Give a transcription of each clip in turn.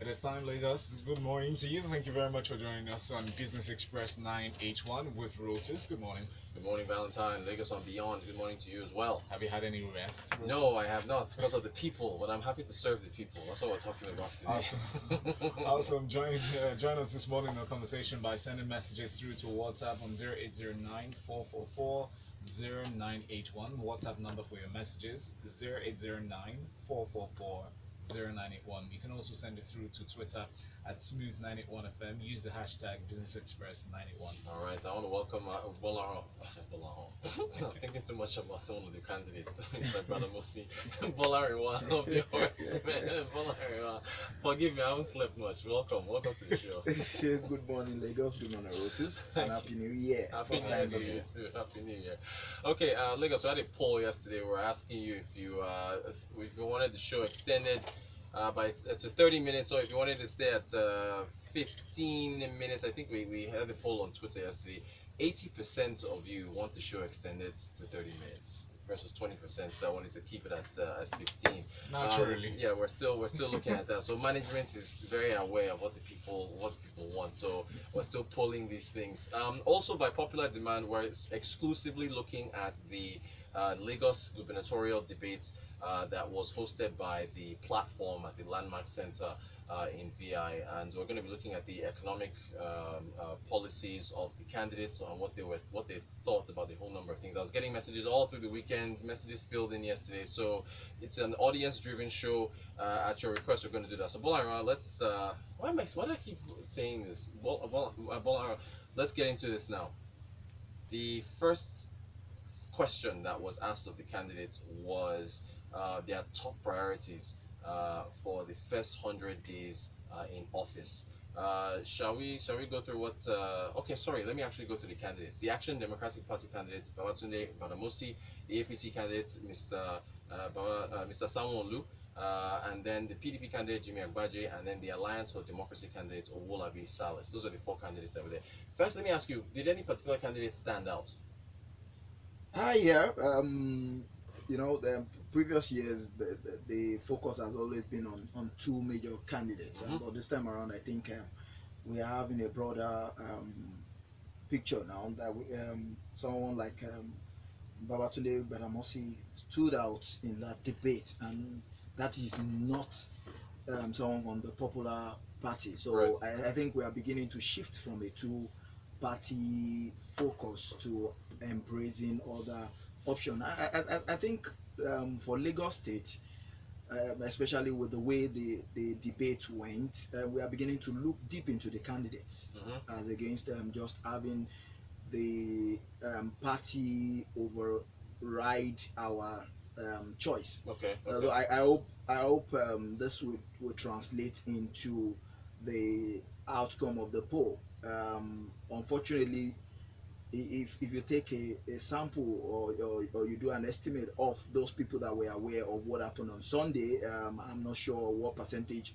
this time, Lagos. Good morning to you. Thank you very much for joining us on Business Express 9H1 with Rotus. Good morning. Good morning, Valentine. Lagos and beyond. Good morning to you as well. Have you had any rest? Rotus? No, I have not because of the people, but I'm happy to serve the people. That's what we're talking about today. Awesome. Join us this morning in our conversation by sending messages through to WhatsApp on 0809 444 0981. WhatsApp number for your messages 0809 444 0981. You can also send it through to Twitter at Smooth981FM. Use the hashtag BusinessExpress981. All right, I want to welcome Bolarinwa. I'm thinking too much about one of the candidates, Mr. Brother Mosi. Bolarinwa of the horsemen. Bolarinwa. Forgive me, I haven't slept much. Welcome to the show. Good morning, Lagos. Good morning, Rotus. And Happy New Year. Happy New Year too. Happy New Year. Okay, Lagos, we had a poll yesterday. We were asking you if you wanted the show extended to 30 minutes, or if you wanted to stay at 15 minutes. I think we had a poll on Twitter yesterday. 80% of you want the show extended to 30 minutes versus 20% that wanted to keep it at 15. Naturally. Yeah, we're still looking at that. So management is very aware of what people want. So we're still polling these things. Also, by popular demand, we're exclusively looking at the Lagos gubernatorial debate that was hosted by the platform at the Landmark Center in VI, and we're going to be looking at the economic policies of the candidates and what they thought about the whole number of things. I was getting messages all through the weekend, messages spilled in yesterday, so it's an audience-driven show. At your request, we're going to do that. So Bolarinwa, let's why do I keep saying this? Bolarinwa, let's get into this now. The first question that was asked of the candidates was their top priorities for the first 100 days in office. Shall we go through what? Okay, sorry. Let me actually go through the candidates. The Action Democratic Party candidate Babatunde Badamosi, the APC candidate Mr. Sanwo-Olu, and then the PDP candidate Jimmy Agbaje, and then the Alliance for Democracy candidate Owolabi Salas. Those are the four candidates that were there. First, let me ask you: did any particular candidate stand out? Yeah. The previous years, the focus has always been on two major candidates. But this time around, I think we are having a broader picture now that someone like Babatunde Badamosi stood out in that debate, and that is not someone on the popular party. So Right. I think we are beginning to shift from a two-party focus to embracing other option. I think for Lagos State, especially with the way the debate went, we are beginning to look deep into the candidates as against just having the party override our choice. Okay. So I hope this would translate into the outcome of the poll. Unfortunately, if you take a sample or you do an estimate of those people that were aware of what happened on Sunday, I'm not sure what percentage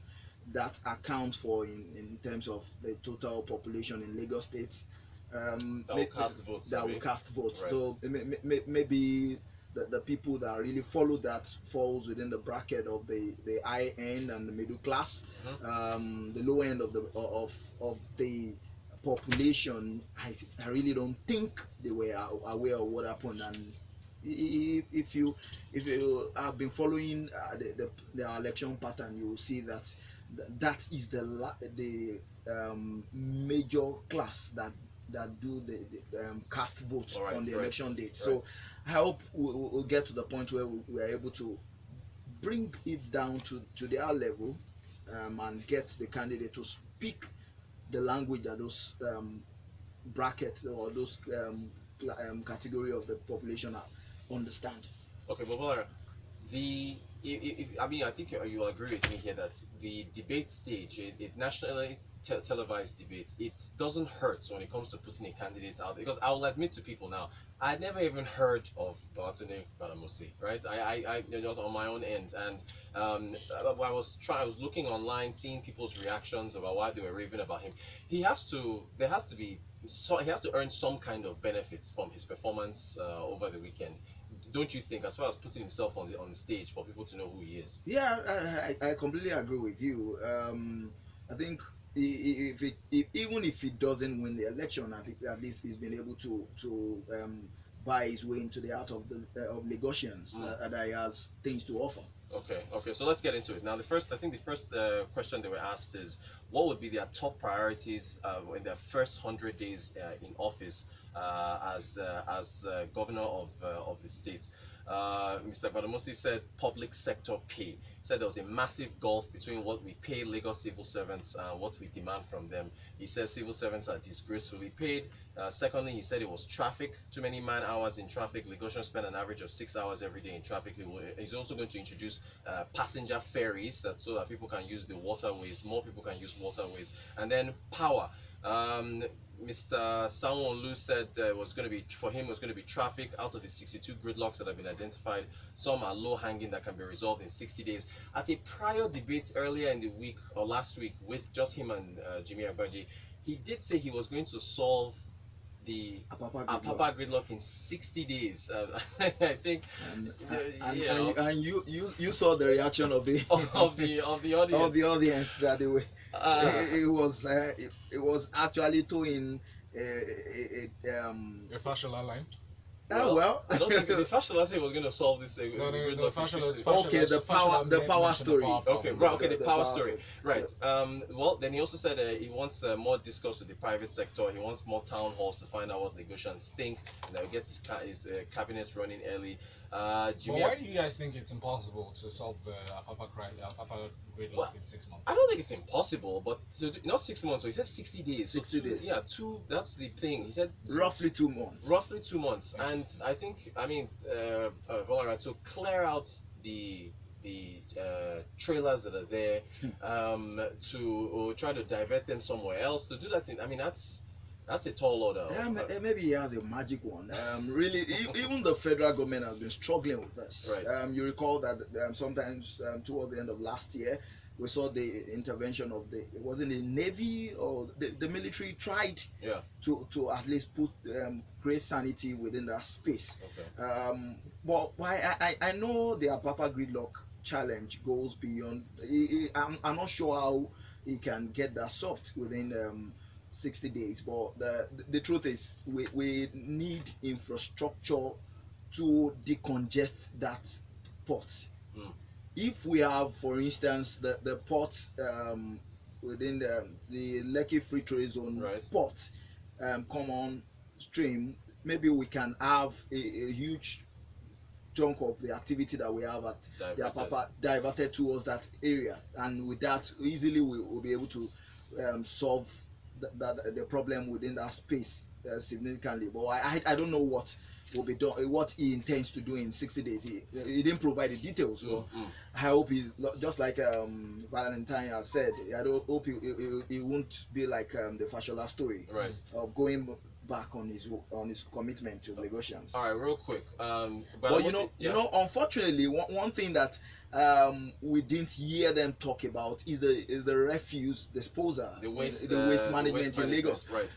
that accounts for in terms of the total population in Lagos State. That will cast votes. Right. So maybe the people that really follow that falls within the bracket of the high end and the middle class. The low end of the population, I really don't think they were aware of what happened. And if you have been following the election pattern, you will see that that is the major class that do the cast votes on the election date. So I hope we'll get to the point where we are able to bring it down to their level and get the candidate to speak the language that those brackets or those category of the population understand. Okay, but Bola, I think you'll agree with me here that the debate stage, it nationally televised debate, it doesn't hurt when it comes to putting a candidate out, because I will admit to people now, I'd never even heard of Babatunde Badamosi, right? I just on my own end, and I was looking online, seeing people's reactions about why they were raving about him. He has to earn some kind of benefits from his performance over the weekend. Don't you think, as far as putting himself on the stage for people to know who he is? Yeah, I completely agree with you. I think even if he doesn't win the election, I think at least he's been able to buy his way into the heart of the of Lagosians, that he has things to offer. Okay, so let's get into it. Now, I think the first question they were asked is, what would be their top priorities in their first 100 days in office as governor of the state? Mr. Badamosi said public sector pay. He said there was a massive gulf between what we pay Lagos civil servants and what we demand from them. He said civil servants are disgracefully paid. Secondly, he said it was traffic, too many man hours in traffic. Lagosians spend an average of 6 hours every day in traffic. He's also going to introduce passenger ferries so that people can use the waterways, more people can use waterways. And then power. Mr. Sanwo-Olu said for him it was going to be traffic. Out of the 62 gridlocks that have been identified, some are low-hanging that can be resolved in 60 days. At a prior debate earlier in the week or last week with just him and Jimmy Agbaje, he did say he was going to solve the Apapa gridlock in 60 days. I think, and you saw the reaction of the of the audience. Of the audience that they were. It was actually towing a fasciola line. Well, I don't think the fasciola said was going to solve this thing. No, the power story. Okay, right. Okay, the power story. Right. Well, then he also said he wants more discourse with the private sector. He wants more town halls to find out what Lagosians think. Get his cabinet running early. But why do you guys think it's impossible to solve the Apapa gridlock in 6 months? I don't think it's impossible, but not 6 months. So he said 60 days. 60 days. Yeah, that's the thing. He said roughly 2 months. Roughly 2 months, and I think Bolarinwa, to clear out the trailers that are there, to try to divert them somewhere else, to do that thing. I mean, that's a tall order. Maybe he has a magic one. Really, even the federal government has been struggling with this. Right. You recall that sometimes towards the end of last year, we saw the intervention of the Navy or the military tried to at least put great sanity within that space. Okay. But I know the Apapa gridlock challenge goes beyond. I'm not sure how he can get that solved within 60 days, but the truth is we need infrastructure to decongest that port. If we have, for instance, the port within the Lekki Free Trade Zone port come on stream, maybe we can have a huge chunk of the activity that we have at the Apapa diverted towards that area, and with that easily we will be able to solve the problem within that space significantly. But I don't know what will be done, what he intends to do in 60 days. He didn't provide the details, so I hope he's just like Valentine has said. I don't hope he won't be like the fasciola story of going back on his commitment to Lagosians. All right, real quick. But you know, unfortunately, one thing that we didn't hear them talk about is the refuse disposal, the waste management in Lagos, right?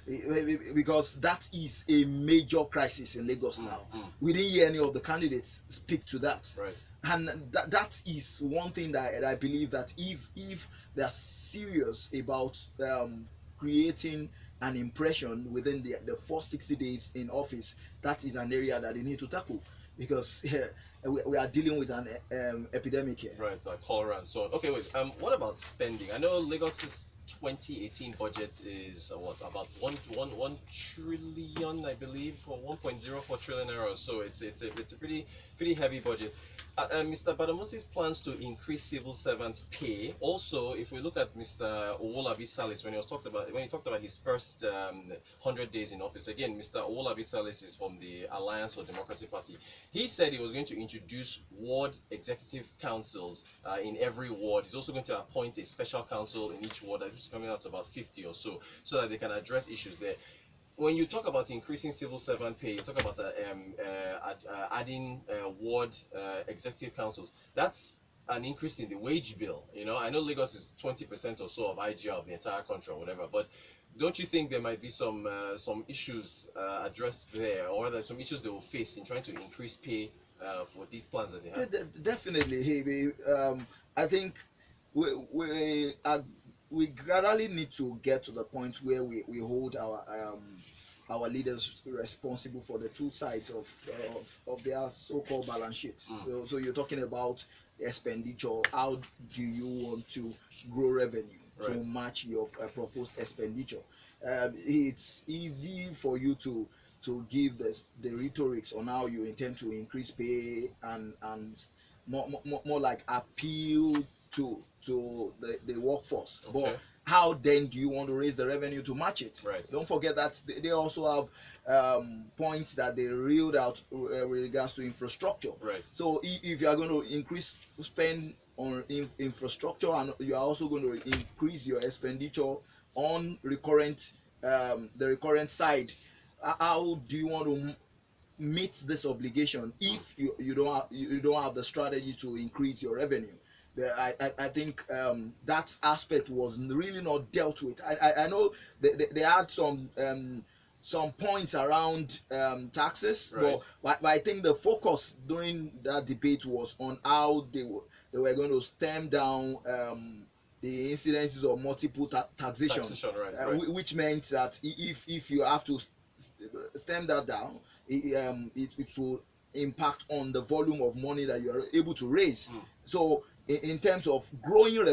Because that is a major crisis in Lagos now. We didn't hear any of the candidates speak to that, right? And that is one thing that I believe that if they're serious about creating an impression within the first 60 days in office, that is an area that they need to tackle, because we are dealing with an epidemic here. Right, like cholera and so on. Okay, wait. What about spending? I know Lagos's 2018 budget is about 1 trillion, I believe, or 1.04 trillion euros. So it's a pretty heavy budget. Mr. Badamosi's plans to increase civil servants' pay. Also, if we look at Mr. Owolabi Salis, when he talked about his first 100 days in office, again, Mr. Owolabi Salis is from the Alliance for Democracy Party. He said he was going to introduce ward executive councils in every ward. He's also going to appoint a special council in each ward, which is coming out to about 50 or so that they can address issues there. When you talk about increasing civil servant pay, you talk about adding ward executive councils. That's an increase in the wage bill. I know Lagos is 20% or so of IGR of the entire country or whatever, but don't you think there might be some issues addressed there, or that some issues they will face in trying to increase pay for these plans that they have? Definitely. I think we are we gradually need to get to the point where we hold our leaders responsible for the two sides of their so-called balance sheets. So you're talking about expenditure. How do you want to grow revenue to match your proposed expenditure? It's easy for you to give the rhetorics on how you intend to increase pay and more like appeal to the workforce. Okay. But how then do you want to raise the revenue to match it? Don't forget that they also have points that they reeled out with regards to infrastructure. So if you are going to increase spend on infrastructure, and you are also going to increase your expenditure on the recurrent side, how do you want to meet this obligation if you don't have the strategy to increase your revenue? I think that aspect was really not dealt with. I know they had some points around taxes, but I think the focus during that debate was on how they were going to stem down the incidences of multiple taxation, which meant that if you have to stem that down, it will impact on the volume of money that you are able to raise. So in terms of growing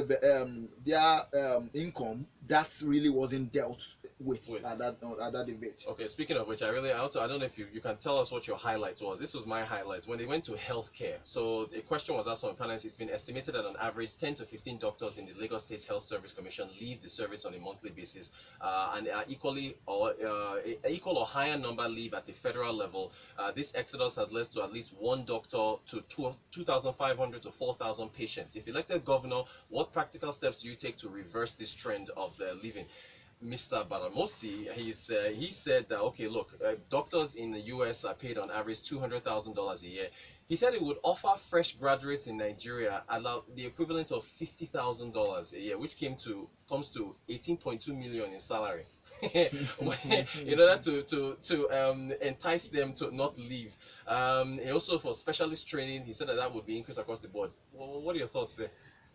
their income, that really wasn't dealt with at that debate. Okay, speaking of which, I don't know if you can tell us what your highlight was. This was my highlight when they went to healthcare. So the question was asked on panelists. It's been estimated that on average 10 to 15 doctors in the Lagos State Health Service Commission leave the service on a monthly basis, and equal or higher number leave at the federal level. This exodus had led to at least one doctor to 2,500 to 4,000 patients. If elected governor, what practical steps do you take to reverse this trend of the leaving? Mr. Balamosi, he said that, okay, look, doctors in the US are paid on average $200,000 a year. He said he would offer fresh graduates in Nigeria the equivalent of $50,000 a year, which comes to 18.2 million in salary, in order to entice them to not leave. And also for specialist training, he said that would be increased across the board. Well, what are your thoughts there?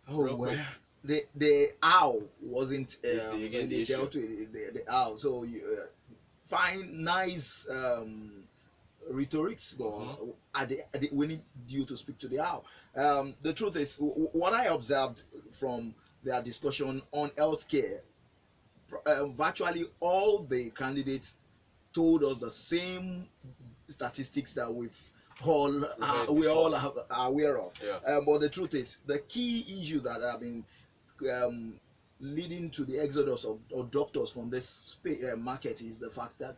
Oh, well, the how wasn't really dealt with, the how. So you find nice rhetorics, but we need you to speak to the how. The truth is, what I observed from their discussion on healthcare, virtually all the candidates told us the same statistics that we all are aware of. But the truth is, the key issue that have been leading to the exodus of doctors from this market is the fact that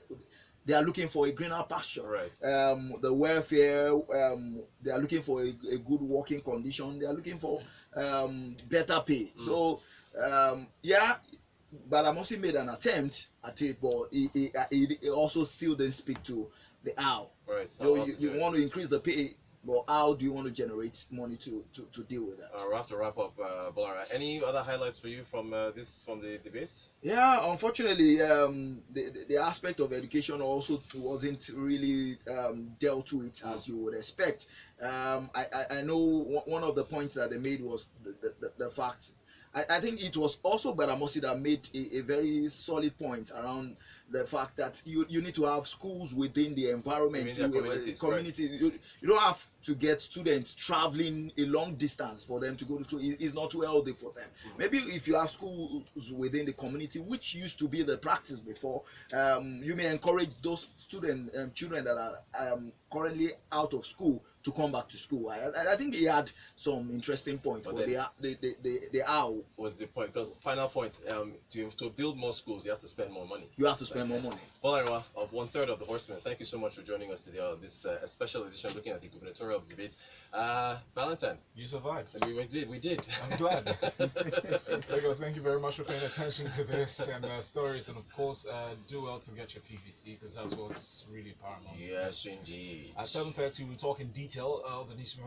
they are looking for a greener pasture. The welfare, they are looking for a good working condition. They are looking for better pay. So yeah, but Amosi made an attempt at it, but he also still didn't speak to the how. So you want to increase the pay, but how do you want to generate money to deal with that? We'll have to wrap up, Bolarinwa. Any other highlights for you from the debate? Yeah, unfortunately, the aspect of education also wasn't really dealt with as you would expect. I know one of the points that they made was the fact. I think it was also Baramosi that made a very solid point around the fact that you need to have schools within the environment, community. You don't have to get students traveling a long distance for them to go to school. It's not too healthy for them. Maybe if you have schools within the community, which used to be the practice before, you may encourage those children that are currently out of school to come back to school. I think he had some interesting points, but the how was the point. Because final point, to build more schools, you have to spend more money. You have to spend more money. Bolarinwa of 1/3 of the Horsemen, thank you so much for joining us today on this special edition looking at the gubernatorial debate. Valentine, you survived. We did. I'm glad. Lagos, thank you very much for paying attention to this and stories, and of course, do well to get your PVC because that's what's really paramount. Yes, indeed. At 7:30, we'll talk in detail of the newspaper.